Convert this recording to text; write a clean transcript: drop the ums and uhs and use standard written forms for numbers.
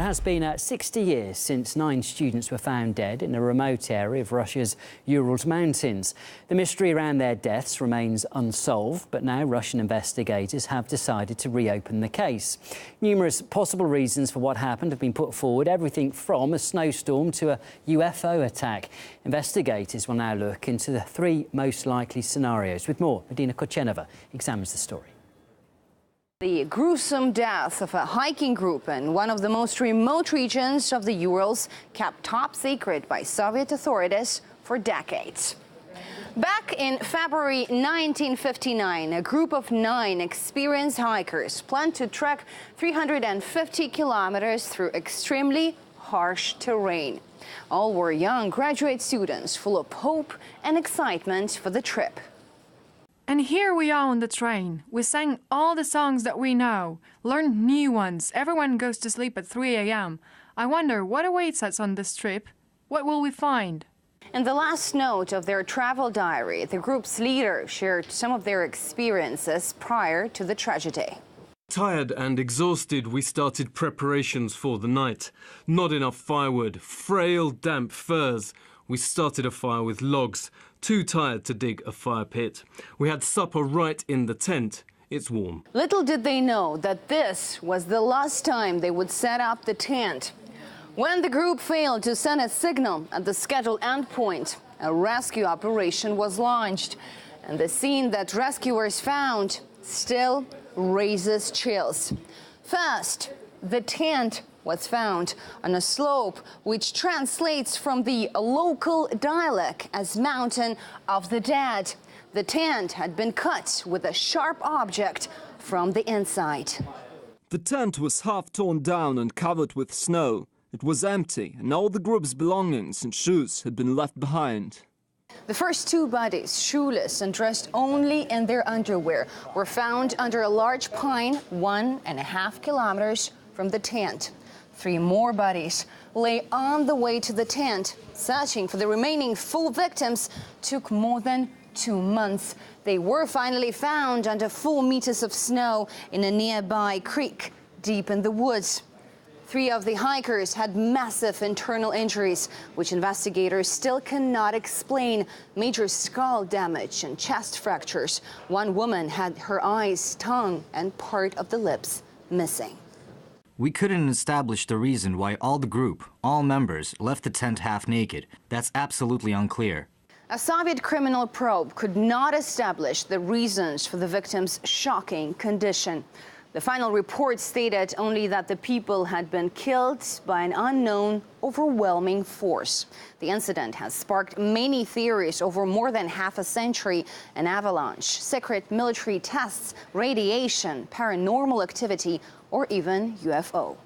It has been 60 years since 9 students were found dead in a remote area of Russia's Ural mountains. The mystery around their deaths remains unsolved, but now Russian investigators have decided to reopen the case. Numerous possible reasons for what happened have been put forward, everything from a snowstorm to a UFO attack. Investigators will now look into the 3 most likely scenarios. With more, Medina Kochenova examines the story. The gruesome death of a hiking group in one of the most remote regions of the Urals, kept top secret by Soviet authorities for decades. Back in February 1959, a group of 9 experienced hikers planned to trek 350 kilometers through extremely harsh terrain. All were young graduate students full of hope and excitement for the trip. And here we are on the train. We sang all the songs that we know, learned new ones. Everyone goes to sleep at 3 a.m. I wonder what awaits us on this trip. What will we find? In the last note of their travel diary, the group's leader shared some of their experiences prior to the tragedy. Tired and exhausted, we started preparations for the night. Not enough firewood, frail, damp furs. We started a fire with logs, too tired to dig a fire pit. We had supper right in the tent. It's warm. Little did they know that this was the last time they would set up the tent. When the group failed to send a signal at the scheduled endpoint, a rescue operation was launched. And the scene that rescuers found still raises chills. First, the tent was found on a slope which translates from the local dialect as Mountain of the Dead. The tent had been cut with a sharp object from the inside. The tent was half torn down and covered with snow. It was empty, and all the group's belongings and shoes had been left behind. The first 2 bodies, shoeless and dressed only in their underwear, were found under a large pine 1.5 kilometers from the tent. 3 more bodies lay on the way to the tent. Searching for the remaining full victims took more than 2 months. They were finally found under 4 meters of snow in a nearby creek deep in the woods. 3 of the hikers had massive internal injuries, which investigators still cannot explain. Major skull damage and chest fractures. 1 woman had her eyes, tongue, and part of the lips missing. We couldn't establish the reason why all the group, all members, left the tent half naked. That's absolutely unclear. A Soviet criminal probe could not establish the reasons for the victims' shocking condition. The final report stated only that the people had been killed by an unknown, overwhelming force. The incident has sparked many theories over more than half a century: an avalanche, secret military tests, radiation, paranormal activity, or even UFO.